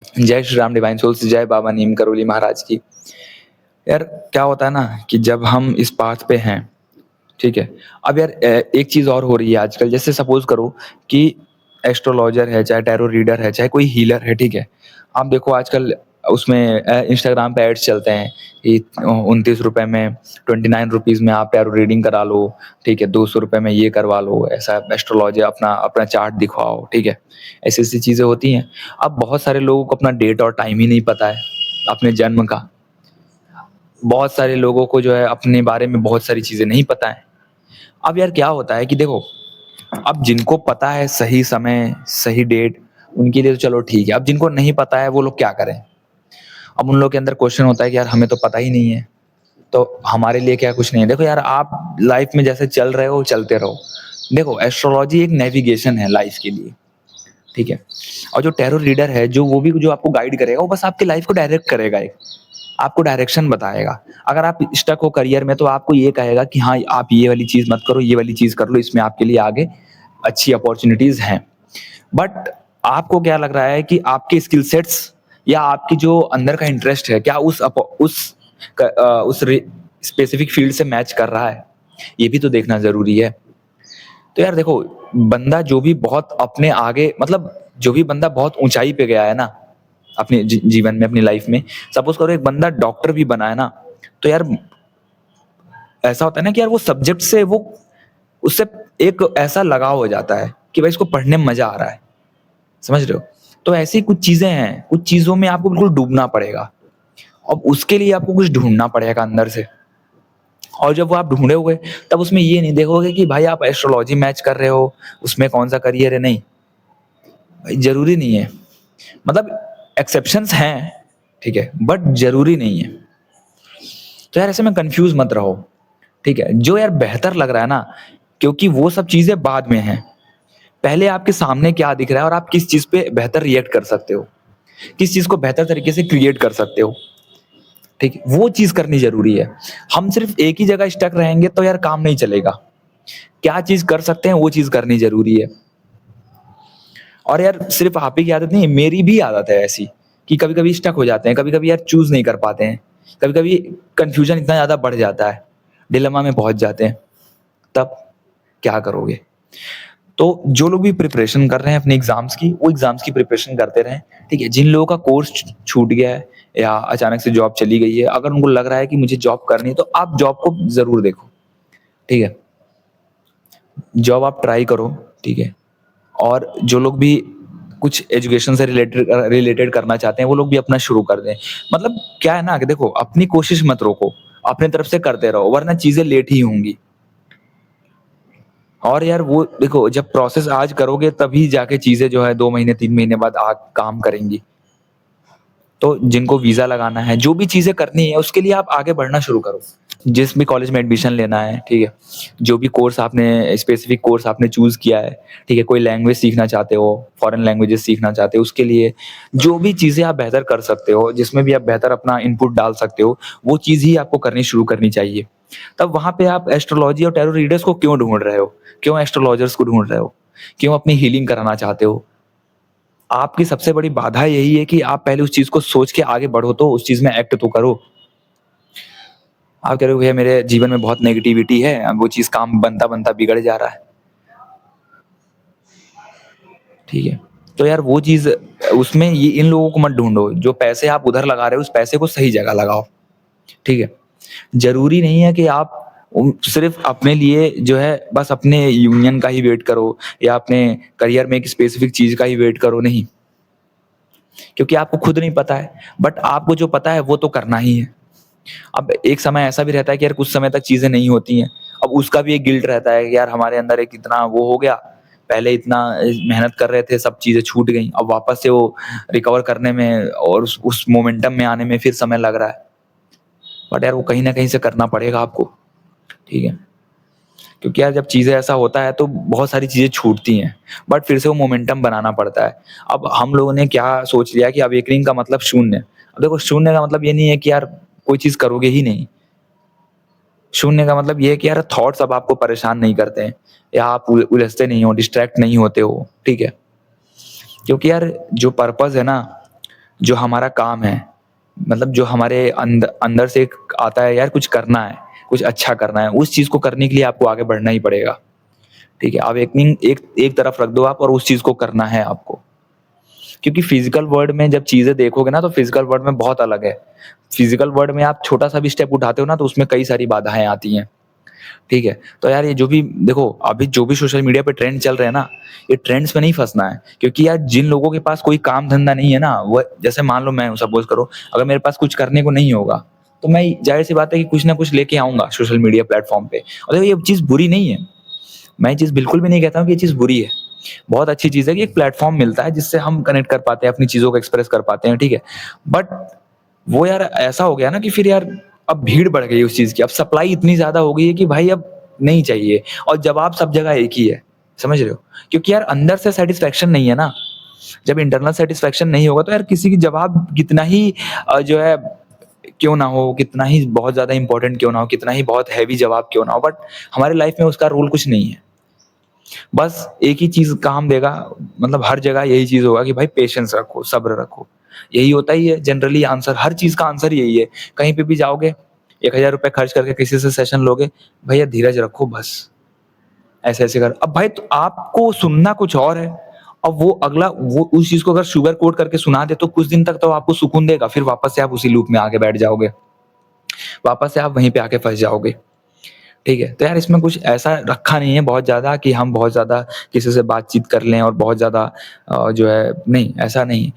जय Shri Ram divine souls, जय बाबा नीम करोली महाराज की। यार क्या होता है ना कि जब हम इस पाथ पे हैं, ठीक है। अब यार एक चीज और हो रही है आजकल, जैसे सपोज करो कि एस्ट्रोलॉजर है, चाहे टैरो रीडर है, चाहे कोई हीलर है, ठीक है। आप देखो आजकल उसमें इंस्टाग्राम पे एड्स चलते हैं कि 29 रुपए में, 29 रुपीज में आप टैरो रीडिंग करा लो, ठीक है। 200 रुपए में ये करवा लो, ऐसा एस्ट्रोलॉजर अपना अपना चार्ट दिखवाओ, ठीक है। ऐसी ऐसी चीजें होती हैं। अब बहुत सारे लोगों को अपना डेट और टाइम ही नहीं पता है अपने जन्म का। बहुत सारे लोगों को जो है अपने बारे में बहुत सारी चीजें नहीं पता है। अब यार क्या होता है कि देखो, अब जिनको पता है सही समय सही डेट, उनके लिए तो चलो ठीक है। अब जिनको नहीं पता है वो लोग क्या करें? अब उन लोग के अंदर क्वेश्चन होता है कि यार हमें तो पता ही नहीं है, तो हमारे लिए क्या कुछ नहीं है। देखो यार, आप लाइफ में जैसे चल रहे हो चलते रहो। देखो एस्ट्रोलॉजी एक नेविगेशन है लाइफ के लिए, ठीक है। और जो टैरो रीडर है, जो वो भी जो आपको गाइड करेगा, वो बस आपकी लाइफ को डायरेक्ट करेगा, एक आपको डायरेक्शन बताएगा। अगर आप स्टक हो करियर में तो आपको ये कहेगा कि हाँ आप ये वाली चीज मत करो, ये वाली चीज कर लो, इसमें आपके लिए आगे अच्छी अपॉर्चुनिटीज हैं। बट आपको क्या लग रहा है कि आपके स्किल सेट्स या आपकी जो अंदर का इंटरेस्ट है, क्या उस स्पेसिफिक फील्ड से मैच कर रहा है? ये भी तो देखना जरूरी है। तो यार देखो, बंदा जो भी बहुत अपने आगे, मतलब जो भी बंदा बहुत ऊंचाई पे गया है ना अपने जीवन में, अपनी लाइफ में, सपोज करो एक बंदा डॉक्टर भी बना है ना, तो यार ऐसा होता है ना कि यार वो सब्जेक्ट से वो उससे एक ऐसा लगाव हो जाता है कि भाई इसको पढ़ने में मजा आ रहा है। समझ रहे हो? तो ऐसी कुछ चीजें हैं, कुछ चीजों में आपको बिल्कुल डूबना पड़ेगा। अब उसके लिए आपको कुछ ढूंढना पड़ेगा अंदर से। और जब वो आप ढूंढोगे, तब उसमें ये नहीं देखोगे कि भाई आप एस्ट्रोलॉजी मैच कर रहे हो, उसमें कौन सा करियर है। नहीं भाई, जरूरी नहीं है। मतलब एक्सेप्शंस हैं, ठीक है, बट जरूरी नहीं है। तो यार ऐसे में कंफ्यूज मत रहो, ठीक है। जो यार बेहतर लग रहा है ना, क्योंकि वो सब चीजें बाद में हैं। पहले आपके सामने क्या दिख रहा है और आप किस चीज पे बेहतर रिएक्ट कर सकते हो, किस चीज को बेहतर तरीके से क्रिएट कर सकते हो, ठीक है, वो चीज करनी जरूरी है। हम सिर्फ एक ही जगह स्टक रहेंगे तो यार काम नहीं चलेगा। क्या चीज कर सकते हैं वो चीज करनी जरूरी है। और यार सिर्फ आप ही की आदत नहीं, मेरी भी आदत है ऐसी कि कभी कभी स्टक हो जाते हैं, कभी कभी यार चूज नहीं कर पाते हैं, कभी कभी कंफ्यूजन इतना ज्यादा बढ़ जाता है, डिलेमा में पहुंच जाते हैं। तब क्या करोगे? तो जो लोग भी प्रिपरेशन कर रहे हैं अपने एग्जाम्स की, वो एग्जाम्स की प्रिपरेशन करते रहें, ठीक है। जिन लोगों का कोर्स छूट गया है या अचानक से जॉब चली गई है, अगर उनको लग रहा है कि मुझे जॉब करनी है, तो आप जॉब को जरूर देखो, ठीक है। जॉब आप ट्राई करो, ठीक है। और जो लोग भी कुछ एजुकेशन से रिलेटेड रिलेटेड करना चाहते हैं, वो लोग भी अपना शुरू कर दें। मतलब क्या है ना कि देखो, अपनी कोशिश मत रोको, अपने तरफ से करते रहो, वरना चीजें लेट ही होंगी। और यार वो देखो, जब प्रोसेस आज करोगे तभी जाके चीजें जो है 2 महीने 3 महीने बाद काम करेंगी। तो जिनको वीजा लगाना है, जो भी चीजें करनी है, उसके लिए आप आगे बढ़ना शुरू करो। जिस भी कॉलेज में एडमिशन लेना है, ठीक है, जो भी कोर्स आपने स्पेसिफिक कोर्स आपने चूज किया है, ठीक है, कोई लैंग्वेज सीखना चाहते हो, फॉरेन लैंग्वेजेस सीखना चाहते हो, उसके लिए जो भी चीजें आप बेहतर कर सकते हो, जिसमें भी आप बेहतर अपना इनपुट डाल सकते हो, वो चीज ही आपको करनी शुरू करनी चाहिए। तब वहां पे आप एस्ट्रोलॉजी और टैरो रीडर्स को क्यों ढूंढ रहे हो? क्यों एस्ट्रोलॉजर्स को ढूंढ रहे हो? क्यों अपनी हीलिंग कराना चाहते हो? आपकी सबसे बड़ी बाधा यही है कि आप पहले उस चीज को सोच के आगे बढ़ो, तो उस चीज में एक्ट तो करो। आप कह रहे हो भैया मेरे जीवन में बहुत नेगेटिविटी है, अब वो चीज काम बनता बनता बिगड़ जा रहा है, ठीक है। तो यार वो चीज, उसमें ये इन लोगों को मत ढूंढो। जो पैसे आप उधर लगा रहे हो, उस पैसे को सही जगह लगाओ, ठीक है। जरूरी नहीं है कि आप सिर्फ अपने लिए जो है बस अपने यूनियन का ही वेट करो, या अपने करियर में एक स्पेसिफिक चीज का ही वेट करो। नहीं, क्योंकि आपको खुद नहीं पता है, बट आपको जो पता है वो तो करना ही है। अब एक समय ऐसा भी रहता है कि यार कुछ समय तक चीजें नहीं होती हैं, अब उसका भी एक गिल्ट रहता है कि यार हमारे अंदर एक इतना वो हो गया, पहले इतना मेहनत कर रहे थे, सब चीजें छूट गई, अब वापस से वो रिकवर करने में और उस मोमेंटम में आने में फिर समय लग रहा है। बट यार वो कहीं ना कहीं से करना पड़ेगा आपको, ठीक है। क्योंकि यार जब चीजें ऐसा होता है तो बहुत सारी चीजें छूटती हैं, बट फिर से वो मोमेंटम बनाना पड़ता है। अब हम लोगों ने क्या सोच लिया कि अवेकनिंग का मतलब शून्य। अब देखो, शून्य का मतलब ये नहीं है कि यार कोई चीज करोगे ही नहीं। शून्य का मतलब ये है कि यार थॉट्स अब आपको परेशान नहीं करते हैं, या आप उलझते नहीं हो, डिस्ट्रैक्ट नहीं होते हो, ठीक है। क्योंकि यार जो पर्पस है ना, जो हमारा काम है, मतलब जो हमारे अंदर से एक आता है, यार कुछ करना है, कुछ अच्छा करना है, उस चीज़ को करने के लिए आपको आगे बढ़ना ही पड़ेगा। ठीक है? अवेकनिंग एक एक तरफ रख दो आप और उस चीज़ को करना है आपको। क्योंकि फिजिकल वर्ल्ड में जब चीज़ें देखोगे ना, तो फिजिकल वर्ल्ड में बहुत अलग है। फिजिकल वर्ल्ड में आप छोटा-सा भी स्टेप उठाते हो ना, तो उसमें कई सारी बाधाएँ आती हैं। ठीक है? तो यार ये जो भी देखो, अभी जो भी सोशल मीडिया पे ट्रेंड चल रहे हैं ना, ये ट्रेंड्स में नहीं फँसना है। क्योंकि यार जिन लोगों के पास कोई काम-धंधा नहीं है ना, वो जैसे मान लो मैं हूँ, सपोज़ करो, अगर मेरे पास कुछ करने को नहीं होगा, तो मैं ज़ाहिर-सी बात है कि कुछ ना कुछ लेके आऊँगा सोशल मीडिया प्लेटफ़ॉर्म पे। और देखो ये चीज़ बुरी नहीं है। मैं ये चीज़ बिल्कुल भी नहीं कहता हूँ कि ये चीज़ बुरी है। बहुत अच्छी चीज़ है कि एक प्लेटफ़ॉर्म मिलता है जिससे हम कनेक्ट कर पाते हैं, अपनी चीज़ों को एक्सप्रेस कर पाते हैं, ठीक है? बट वो यार ऐसा हो गया ना कि फिर यार अब भीड़ बढ़ गई उस चीज़ की, अब सप्लाई इतनी ज़्यादा हो गई है कि भाई अब नहीं चाहिए, और जवाब सब जगह एक ही है, समझ रहे हो? क्योंकि यार अंदर से सैटिस्फैक्शन नहीं है ना, जब इंटरनल सैटिस्फैक्शन नहीं होगा तो यार किसी की जवाब कितना ही जो है क्यों ना हो, कितना ही बहुत ज़्यादा इम्पोर्टेंट क्यों ना हो, कितना ही बहुत हेवी जवाब क्यों ना हो, बट हमारी लाइफ़ में उसका रोल कुछ नहीं है। बस एक ही चीज़ काम देगा, मतलब हर जगह यही चीज़ होगा कि भाई पेशेंस रखो, सब्र रखो। यही होता ही है जनरली आंसर, हर चीज़ का आंसर यही है। कहीं पे भी जाओगे, ₹1000 खर्च करके किसी से सेशन लोगे, भैया धीरज रखो बस, ऐसे-ऐसे कर। अब भाई तो आपको सुनना कुछ और है, अब वो अगला वो उस चीज़ को अगर शुगर कोट करके सुना दे तो कुछ दिन तक तो आपको सुकून देगा, फिर वापस से आप उसी लूप में आके बैठ जाओगे। वापस से आप वहीं पे आके फँस जाओगे। ठीक है? तो यार इसमें कुछ ऐसा रखा नहीं है बहुत ज़्यादा कि हम बहुत ज़्यादा किसी से बातचीत कर लें और बहुत ज़्यादा जो है नहीं, ऐसा नहीं है।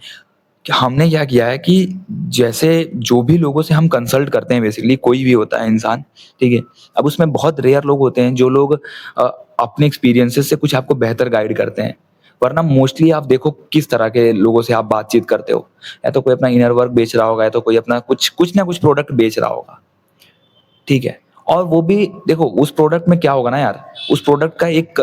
कि हमने क्या किया है कि जैसे जो भी लोगों से हम कंसल्ट करते हैं, बेसिकली कोई भी होता है इंसान, ठीक है? अब उसमें बहुत रेयर लोग होते हैं जो लोग अ, अपने एक्सपीरियंसेस से कुछ आपको बेहतर गाइड करते हैं। वरना मोस्टली आप देखो किस तरह के लोगों से आप बातचीत करते हो। या तो कोई अपना इनर वर्क बेच रहा होगा, या तो कोई अपना कुछ कुछ ना कुछ प्रोडक्ट बेच रहा होगा। ठीक है? और वो भी देखो उस प्रोडक्ट में क्या होगा ना यार, उस प्रोडक्ट का एक,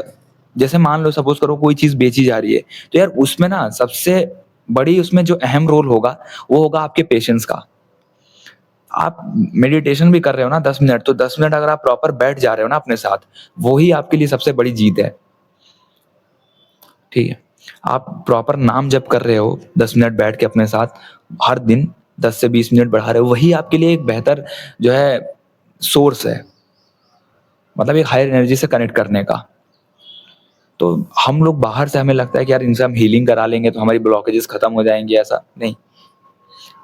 जैसे मान लो सपोज़ करो कोई चीज़ बेची जा रही है, तो यार उसमें ना सबसे बड़ी उसमें जो अहम रोल होगा, वो होगा आपके पेशेंस का। आप मेडिटेशन भी कर रहे हो ना 10 मिनट, तो 10 मिनट अगर आप प्रॉपर बैठ जा रहे हो ना अपने साथ, वो ही आपके लिए सबसे बड़ी जीत है। ठीक है? आप प्रॉपर नाम जप कर रहे हो 10 मिनट बैठ के अपने साथ, हर दिन 10 से 20 मिनट बढ़ा रहे हो, वही आपके लिए एक बेहतर जो है सोर्स है। मतलब एक हायर एनर्जी से कनेक्ट करने का। तो हम लोग बाहर से हमें लगता है कि यार इनसे हम हीलिंग करा लेंगे तो हमारी ब्लॉकेजेस खत्म हो जाएँगी, ऐसा नहीं।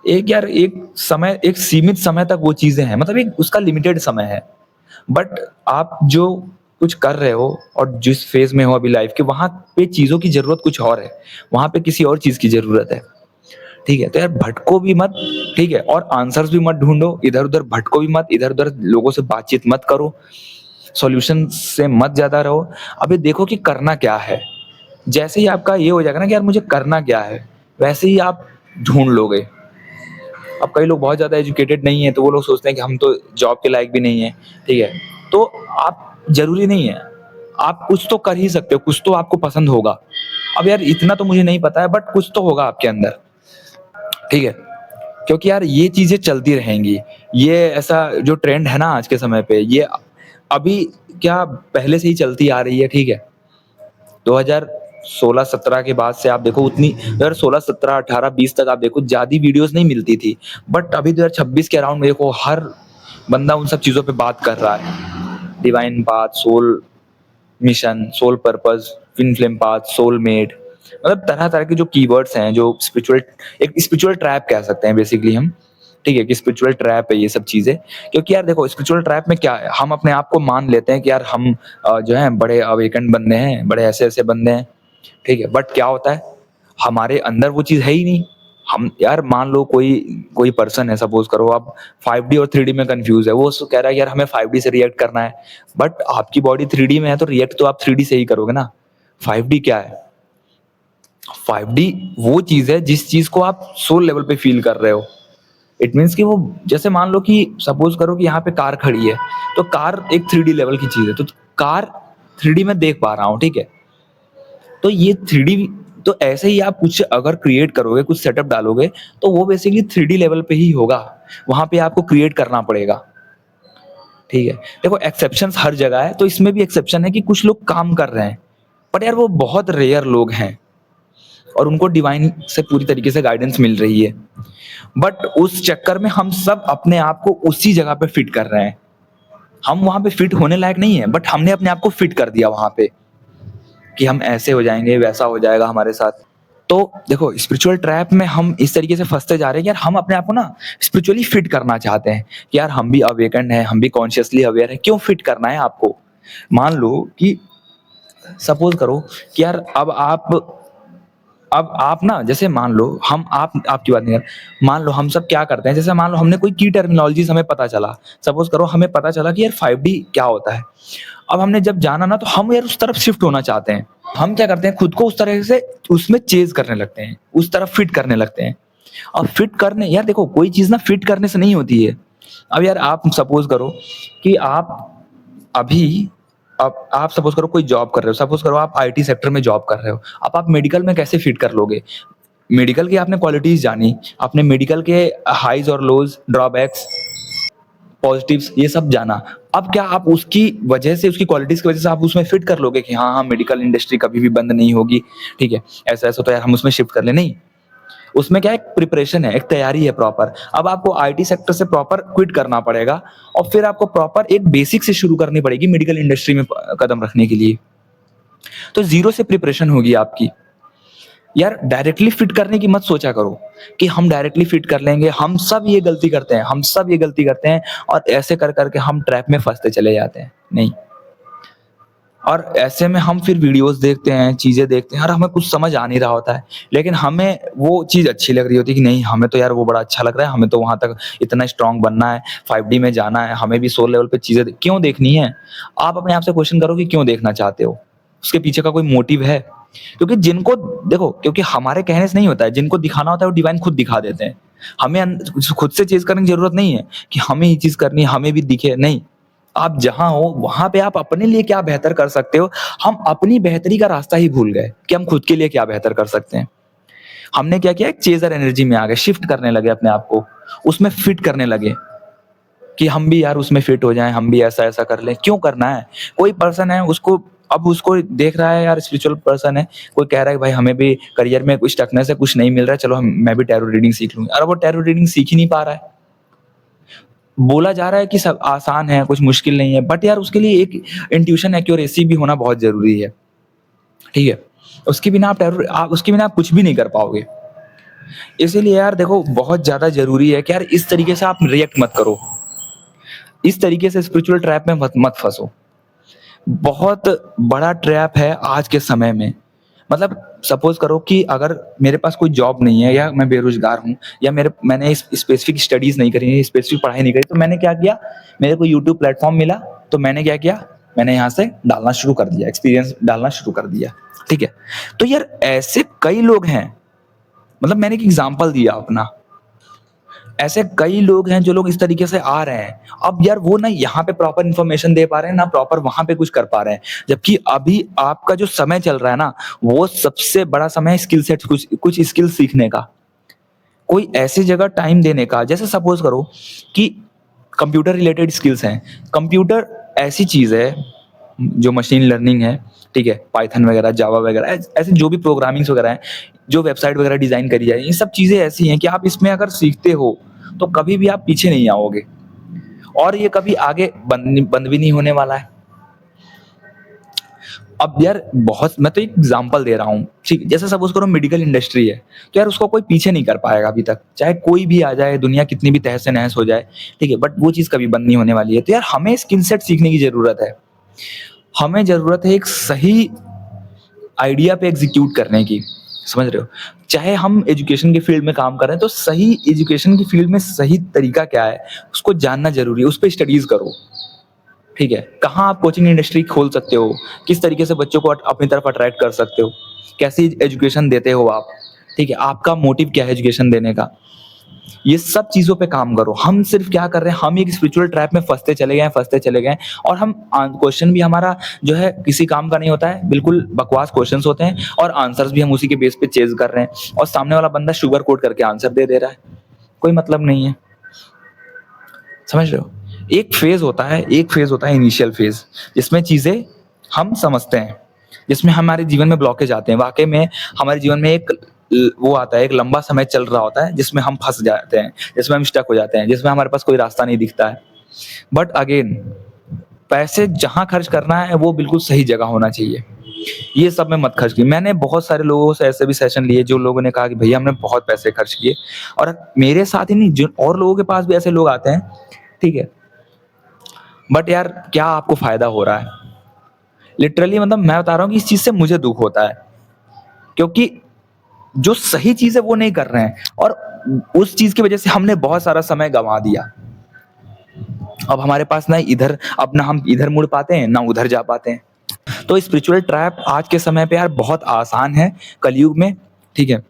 एक यार एक समय, एक सीमित समय तक वो चीज़ें हैं, मतलब एक उसका लिमिटेड समय है। बट आप जो कुछ कर रहे हो और जिस फ़ेज़ में हो अभी लाइफ़ के, वहाँ पे चीज़ों की ज़रूरत कुछ और है। वहाँ पे किसी और चीज़ की ज़रूरत है। ठीक है? तो यार भटको भी मत, ठीक है? और आंसर्स भी मत ढूँढो, इधर-उधर भटको भी मत, इधर-उधर लोगों से बातचीत मत करो। सॉल्यूशन से मत ज़्यादा रहो। अभी देखो कि करना क्या है। जैसे ही आपका ये हो जाएगा ना कि यार मुझे करना क्या है, वैसे ही आप ढूँढ लोगे। अब कई लोग बहुत ज़्यादा एजुकेटेड नहीं है, तो वो लोग सोचते हैं कि हम तो जॉब के लायक भी नहीं है, ठीक है? तो आप ज़रूरी नहीं है, आप कुछ तो कर ही सकते हो, कुछ तो आपको पसंद होगा। अब यार इतना तो मुझे नहीं पता है, बट कुछ तो होगा आपके अंदर, ठीक है? क्योंकि यार ये चीज़ें चलती रहेंगी। ये ऐसा जो ट्रेंड है ना आज के समय पे, ये अभी क्या पहले से ही चलती आ रही है, ठीक है? 2016-17 के बाद से आप देखो उतनी, 2016, 17, 18, 20 तक आप देखो ज़्यादा वीडियोज़ नहीं मिलती थी। बट अभी 2026 के अराउंड देखो हर बंदा उन सब चीज़ों पे बात कर रहा है। Divine path, soul mission, soul purpose, twin flame path, soulmate, मतलब तरह-तरह के जो कीवर्ड्स हैं, जो स्पिरिचुअल, एक स्पिरिचुअल ट्रैप कह सकते हैं बेसिकली हम, ठीक है? कि स्पिरिचुअल ट्रैप है ये सब चीज़ें। क्योंकि यार देखो स्पिरिचुअल ट्रैप में क्या है, हम अपने आप को मान लेते हैं कि यार हम जो हैं बड़े अवेकन्ड बंदे हैं, बड़े ऐसे-ऐसे बंदे हैं, ठीक है? बट क्या होता है, हमारे अंदर वो चीज़ है ही नहीं। हम यार मान लो कोई कोई पर्सन है, सपोज़ करो आप 5D और 3D में कन्फ्यूज़ है, वो कह रहा है यार हमें 5D से रिएक्ट करना है, बट आपकी बॉडी 3D में है तो रिएक्ट तो आप 3D से ही करोगे ना। 5D क्या है? 5D वो चीज़ है जिस चीज़ को आप सोल लेवल पे फ़ील कर रहे हो। इट मीन्स कि वो, जैसे मान लो कि सपोज़ करो कि यहाँ पे कार खड़ी है, तो कार एक 3D लेवल की चीज़ है, तो कार 3D में देख पा रहा हूँ, ठीक है? तो ये 3D, तो ऐसे ही आप कुछ अगर क्रिएट करोगे, कुछ सेटअप डालोगे, तो वो बेसिकली 3D लेवल पे ही होगा। वहाँ पे आपको क्रिएट करना पड़ेगा, ठीक है? देखो एक्सेप्शंस हर जगह है, तो इसमें भी एक्सेप्शन है कि कुछ लोग काम कर रहे हैं, बट यार वो बहुत रेयर लोग हैं। और उनको डिवाइन से पूरी तरीके से गाइडेंस मिल रही है। बट उस चक्कर में हम सब अपने आप को उसी जगह पे फिट कर रहे हैं। हम वहां पे फिट होने लायक नहीं है, बट हमने अपने आप को फिट कर दिया वहां पे कि हम ऐसे हो जाएंगे, वैसा हो जाएगा हमारे साथ। तो देखो, स्पिरिचुअल ट्रैप में हम इस तरीके से फंसते जा रहे हैं कि यार हम अपने आप को ना स्पिरिचुअली फिट करना चाहते हैं कि यार हम भी अवेकन है, हम भी कॉन्शियसली अवेयर है। क्यों फिट करना है आपको? मान लो कि सपोज करो कि यार अब आप ना, जैसे मान लो हम आप आपकी बात नहीं कर, मान लो हम सब क्या करते हैं, जैसे मान लो हमने कोई की टर्मिनोलॉजीज हमें पता चला। सपोज करो हमें पता चला कि यार 5D क्या होता है। अब हमने जब जाना ना, तो हम यार उस तरफ शिफ्ट होना चाहते हैं। हम क्या करते हैं, खुद को उस तरह से उसमें चेज करने लगते हैं, उस तरफ फिट करने लगते हैं। अब फिट करने, यार देखो, कोई चीज ना फिट करने से नहीं होती है। अब यार आप सपोज करो कि आप अभी अब आप सपोज करो कोई जॉब कर रहे हो, सपोज करो आप आईटी सेक्टर में जॉब कर रहे हो। अब आप मेडिकल में कैसे फिट कर लोगे? मेडिकल की आपने क्वालिटीज जानी, आपने मेडिकल के हाइज और लोज, ड्रॉबैक्स, पॉजिटिव्स, ये सब जाना। अब क्या आप उसकी वजह से, उसकी क्वालिटीज की वजह से आप उसमें फिट कर लोगे कि हाँ हाँ मेडिकल इंडस्ट्री कभी भी बंद नहीं होगी, ठीक है, ऐसा ऐसा, तो यार हम उसमें शिफ्ट कर ले? नहीं। उसमें क्या, एक प्रिपरेशन है, एक तैयारी है प्रॉपर। अब आपको आईटी सेक्टर से प्रॉपर क्विट करना पड़ेगा और फिर आपको प्रॉपर एक बेसिक से शुरू करनी पड़ेगी मेडिकल इंडस्ट्री में कदम रखने के लिए। तो जीरो से प्रिपरेशन होगी आपकी। यार डायरेक्टली फिट करने की मत सोचा करो कि हम डायरेक्टली फिट कर लेंगे। हम सब ये गलती करते हैं, हम सब ये गलती करते हैं, और ऐसे कर करके हम ट्रैप में फंसते चले जाते हैं। नहीं। और ऐसे में हम फिर वीडियोस देखते हैं, चीजें देखते हैं, और हमें कुछ समझ आ नहीं रहा होता है, लेकिन हमें वो चीज अच्छी लग रही होती है कि नहीं, हमें तो यार वो बड़ा अच्छा लग रहा है, हमें तो वहां तक इतना स्ट्रांग बनना है, 5D में जाना है, हमें भी सोल लेवल पे चीजें क्यों देखनी है? आप अपने आप से क्वेश्चन करो कि क्यों देखना चाहते हो? उसके पीछे का कोई मोटिव है? क्योंकि जिनको देखो, क्योंकि हमारे कहने से नहीं होता है, जिनको दिखाना होता है वो डिवाइन खुद दिखा देते हैं। हमें खुद से चीज करने की जरूरत नहीं है कि हमें ये चीज करनी है, हमें भी दिखे, नहीं। आप जहां हो वहां पे आप अपने लिए क्या बेहतर कर सकते हो। हम अपनी बेहतरी का रास्ता ही भूल गए कि हम खुद के लिए क्या बेहतर कर सकते हैं। हमने क्या किया, एक चेजर एनर्जी में आ गए, शिफ्ट करने लगे अपने आप को, उसमें फिट करने लगे कि हम भी यार उसमें फिट हो जाएं, हम भी ऐसा ऐसा कर लें। क्यों करना है? कोई पर्सन है, उसको अब उसको देख रहा है यार, स्पिरिचुअल पर्सन है, कोई कह रहा है भाई हमें भी करियर में कुछ स्टकनेस है, कुछ नहीं मिल रहा है, चलो मैं भी टैरो रीडिंग सीख लूंगी। और वो टैरो रीडिंग सीख ही नहीं पा रहा है। बोला जा रहा है कि सब आसान है, कुछ मुश्किल नहीं है, बट यार उसके लिए एक इंट्यूशन एक्यूरेसी भी होना बहुत जरूरी है, ठीक है? उसके बिना आप उसके बिना आप कुछ भी नहीं कर पाओगे। इसीलिए यार देखो, बहुत ज्यादा जरूरी है कि यार इस तरीके से आप रिएक्ट मत करो, इस तरीके से स्पिरिचुअल ट्रैप में मत मत फंसो। बहुत बड़ा ट्रैप है आज के समय में। मतलब सपोज करो कि अगर मेरे पास कोई जॉब नहीं है, या मैं बेरोजगार हूँ, या मैंने स्पेसिफिक स्टडीज नहीं करी है, स्पेसिफिक पढ़ाई नहीं करी, तो मैंने क्या किया, मेरे को यूट्यूब प्लेटफॉर्म मिला, तो मैंने क्या किया, मैंने यहाँ से डालना शुरू कर दिया, एक्सपीरियंस डालना शुरू कर दिया, ठीक है? तो यार ऐसे कई लोग हैं, मतलब मैंने एक एग्जाम्पल दिया अपना, ऐसे कई लोग हैं जो लोग इस तरीके से आ रहे हैं। अब यार वो ना यहाँ पे प्रॉपर इन्फॉर्मेशन दे पा रहे हैं, ना प्रॉपर वहां पे कुछ कर पा रहे हैं। जबकि अभी आपका जो समय चल रहा है ना, वो सबसे बड़ा समय है स्किल सेट, कुछ कुछ स्किल सीखने का, कोई ऐसी जगह टाइम देने का। जैसे सपोज करो कि कंप्यूटर रिलेटेड स्किल्स हैं। कंप्यूटर ऐसी चीज है जो मशीन लर्निंग है, ठीक है, पाइथन वगैरह, जावा वगैरह, ऐसे जो भी प्रोग्रामिंग्स वगैरह हैं, जो वेबसाइट वगैरह डिजाइन करी जाए, ये सब चीजें ऐसी हैं कि आप इसमें अगर सीखते हो तो कभी भी आप पीछे नहीं आओगे, और ये कभी आगे बंद भी नहीं होने वाला है। अब यार बहुत, मैं तो एक एग्जांपल दे रहा हूँ, ठीक, जैसे सपोज करो मेडिकल इंडस्ट्री है, तो यार उसको कोई पीछे नहीं कर पाएगा अभी तक, चाहे कोई भी आ जाए, दुनिया कितनी भी तहस नहस हो जाए, ठीक है, बट वो चीज कभी बंद नहीं होने वाली है। तो यार हमें स्किल सेट सीखने की जरूरत है, हमें जरूरत है एक सही आइडिया पे एग्जीक्यूट करने की, समझ रहे हो? चाहे हम एजुकेशन के फील्ड में काम कर रहे हैं, तो सही एजुकेशन की फील्ड में सही तरीका क्या है उसको जानना जरूरी है, उस पर स्टडीज करो, ठीक है? कहाँ आप कोचिंग इंडस्ट्री खोल सकते हो, किस तरीके से बच्चों को अपनी तरफ अट्रैक्ट कर सकते हो, कैसी एजुकेशन देते हो आप, ठीक है, आपका मोटिव क्या है एजुकेशन देने का, ये सब चीजों पे काम करो। हम सिर्फ क्या कर रहे हैं, हम एक स्पिरिचुअल ट्रैप में फंसते चले गए, और हम क्वेश्चन भी हमारा जो है किसी काम का नहीं होता है, बिल्कुल बकवास क्वेश्चंस होते हैं, और आंसर्स भी हम उसी के बेस पे चेज कर रहे हैं, और सामने वाला बंदा शुगर कोट करके आंसर दे दे रहा है, कोई मतलब नहीं है, समझ रहे हो? एक फेज होता है इनिशियल फेज, जिसमें चीजें हम समझते हैं, जिसमें हमारे जीवन में ब्लॉकेज आते हैं। वाक़ई में हमारे जीवन में एक वो आता है, एक लंबा समय चल रहा होता है जिसमें हम फँस जाते हैं, जिसमें हम स्टक हो जाते हैं, जिसमें हमारे पास कोई रास्ता नहीं दिखता है। बट अगेन पैसे जहाँ खर्च करना है वो बिल्कुल सही जगह होना चाहिए। ये सब में मत खर्च कीजिए। मैंने बहुत सारे लोगों से ऐसे भी सेशन लिए जो लोगों ने कहा कि भैया हमने बहुत पैसे खर्च किए, और मेरे साथ ही नहीं, जिन और लोगों के पास भी ऐसे लोग आते हैं, ठीक है? बट यार क्या आपको फ़ायदा हो रहा है? लिटरली मतलब मैं बता रहा हूँ कि इस चीज़ से मुझे दुःख होता है, क्योंकि जो सही चीज़ है वो नहीं कर रहे हैं, और उस चीज़ की वज़ह से हमने बहुत सारा समय गँवा दिया। अब हमारे पास ना इधर, अब ना हम इधर मुड़ पाते हैं, ना उधर जा पाते हैं। तो स्पिरिचुअल ट्रैप आज के समय पे यार बहुत आसान है कलयुग में, ठीक है?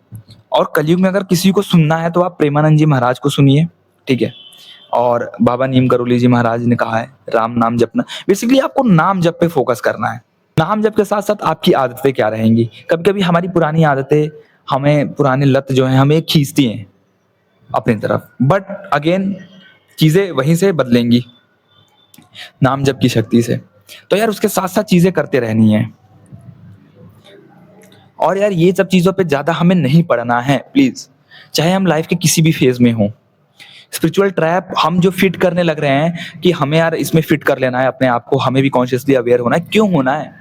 और कलयुग में अगर किसी को सुनना है तो आप प्रेमानंद जी महाराज को सुनिए, ठीक है? और बाबा नीम करोली जी महाराज ने कहा है राम नाम जपना। बेसिकली आपको नाम जप पे फोकस करना है। नाम जप के साथ-साथ आपकी आदतें क्या रहेंगी? कभी-कभी हमारी पुरानी आदतें, हमें पुरानी लत जो है हमें खींचती हैं अपनी तरफ। बट अगेन चीज़ें वहीं से बदलेंगी, नाम जप की शक्ति से। तो यार उसके साथ-साथ चीज़ें करते रहनी है। और यार ये सब चीज़ों पे ज़्यादा हमें नहीं पड़ना है प्लीज़, चाहे हम लाइफ़ के किसी भी फ़ेज़ में हों। स्पिरिचुअल ट्रैप हम जो फिट करने लग रहे हैं कि हमें यार इसमें फिट कर लेना है अपने आप को, हमें भी कॉन्शियसली अवेयर होना है। क्यों होना है?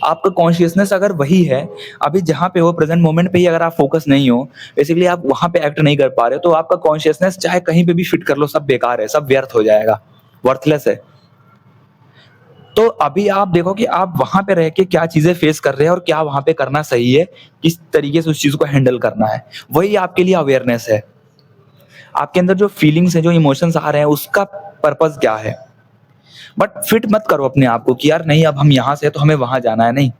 आपका कॉन्शियसनेस अगर वही है, अभी जहाँ पे हो प्रेज़ेंट मोमेंट पे ही अगर आप फ़ोकस नहीं हो, बेसिकली आप वहाँ पे एक्ट नहीं कर पा रहे हो, तो आपका कॉन्शियसनेस चाहे कहीं पे भी फिट कर लो, सब बेकार है, सब व्यर्थ हो जाएगा, वर्थलेस है। तो अभी आप देखो कि आप वहाँ पे रह के क्या चीज़ें फेस कर रहे हैं और क्या वहाँ पे करना सही है, किस तरीके से उस चीज़ को हैंडल करना है, वही आपके लिए अवेयरनेस है। आपके अंदर जो फीलिंग्स हैं, जो इमोशंस आ रहे हैं, उसका पर्पज़ क्या है? बट फिट मत करो अपने आप को कि यार नहीं अब हम यहाँ से हैं तो हमें वहाँ जाना है, नहीं।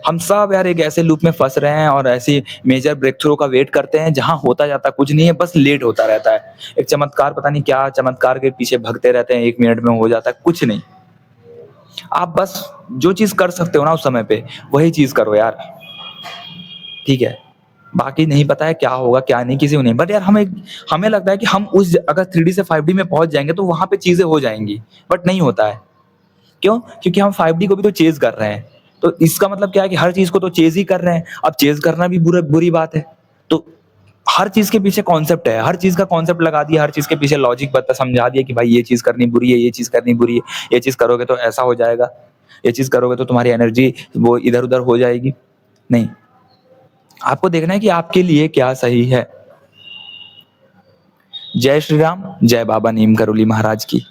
हम सब यार एक ऐसे लूप में फँस रहे हैं और ऐसी मेजर ब्रेक थ्रू का वेट करते हैं जहाँ होता जाता कुछ नहीं है, बस लेट होता रहता है। एक चमत्कार, पता नहीं क्या चमत्कार के पीछे भगते रहते हैं, 1 मिनट में हो जाता है, कुछ नहीं। आप बस जो चीज़ कर सकते हो ना उस समय पे, वही चीज़ करो यार, ठीक है? बाकी नहीं पता है क्या होगा, क्या नहीं, किसी को नहीं। बट यार हमें लगता है कि हम उस अगर 3D से 5D में पहुँच जाएँगे तो वहाँ पे चीज़ें हो जाएँगी, बट नहीं होता है। क्यों? क्योंकि हम 5D को भी तो चेज़ कर रहे हैं। तो इसका मतलब क्या है कि हर चीज़ को तो चेज़ ही कर रहे हैं। अब चेज़ करना भी बुरी बात है। तो हर चीज़ के पीछे कॉन्सेप्ट है, हर चीज़ का कॉन्सेप्ट लगा दिया, हर चीज़ के पीछे लॉजिक बता समझा दिया कि भाई ये चीज़ करनी बुरी है, ये चीज़ करनी बुरी है, ये चीज़ करोगे तो ऐसा हो जाएगा, ये चीज़ करोगे तो तुम्हारी एनर्जी वो इधर-उधर हो जाएगी। नहीं, आपको देखना है कि आपके लिए क्या सही है। जय श्री राम, जय बाबा नीम करोली महाराज की।